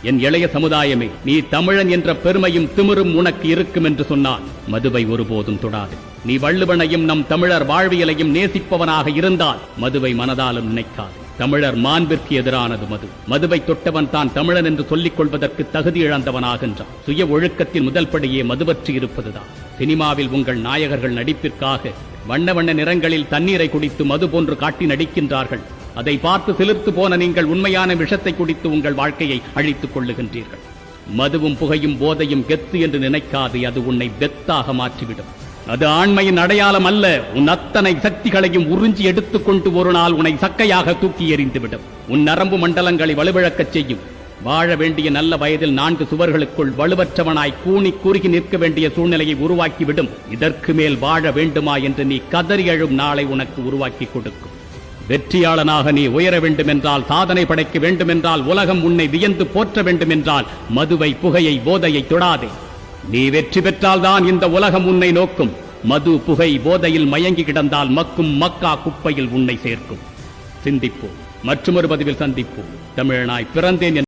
என் இளைய சமுதாயமே, நீ தமிழன் என்ற பெருமையும் திமிரும் உனக்கு இருக்கும் என்று சொன்னால் மதுவை ஒருபோதும் தொடாது. நீ வள்ளுவனையும் நம் தமிழர் வாழ்வியலையும் நேசிப்பவனாக இருந்தால் மதுவை மனதாலும் நினைக்காது. தமிழர் மாண்பிற்கு எதிரானது மது. மதுவை தொட்டவன் தான் தமிழன் என்று சொல்லிக் கொள்வதற்கு தகுதி இழந்தவனாகின்றான். சுய ஒழுக்கத்தின் முதல் படியே மதுவற்றி இருப்பதுதான். சினிமாவில் உங்கள் நாயகர்கள் நடிப்பிற்காக வண்ண வண்ண நிறங்களில் தண்ணீரை குடித்து மது போன்று காட்டி நடிக்கின்றார்கள். அதை பார்த்து சிலிர்த்து போன நீங்கள் உண்மையான விஷத்தை குடித்து உங்கள் வாழ்க்கையை அழித்துக் கொள்ளுகின்றீர்கள். மதுவும் புகையும் போதையும் கெத்து என்று நினைக்காது. அது உன்னை வெத்தாக மாற்றிவிடும். அது ஆண்மையின் அடையாளம் அல்ல. உன் அத்தனை சக்திகளையும் உறிஞ்சி எடுத்துக்கொண்டு ஒரு நாள் உன்னை சக்கையாக தூக்கி எறிந்துவிடும். உன் நரம்பு மண்டலங்களை வலுவிழக்கச் செய்யும். வாழ வேண்டிய நல்ல வயதில் 4 சுவர்களுக்குள் வலுவற்றவனாய் கூனி குறுகி நிற்க வேண்டிய சூழ்நிலையை உருவாக்கிவிடும். இதற்கு மேல் வாழ வேண்டுமா என்று நீ கதறி எழும் நாளை உனக்கு உருவாக்கி கொடுக்கும். வெற்றியாளனாக நீ உயர வேண்டுமென்றால், சாதனை படைக்க வேண்டுமென்றால், உலகம் உன்னை வியந்து போற்ற வேண்டுமென்றால் மதுவை, புகையை, போதையை தொடாதே. நீ வெற்றி பெற்றால்தான் இந்த உலகம் உன்னை நோக்கும். மது, புகை, போதையில் மயங்கி கிடந்தால் மக்கும் மக்கா குப்பையில் உன்னை சேர்க்கும். சிந்திப்போம். மற்றொரு பதிவில் சந்திப்போம். தமிழனாய் பிறந்தேன்.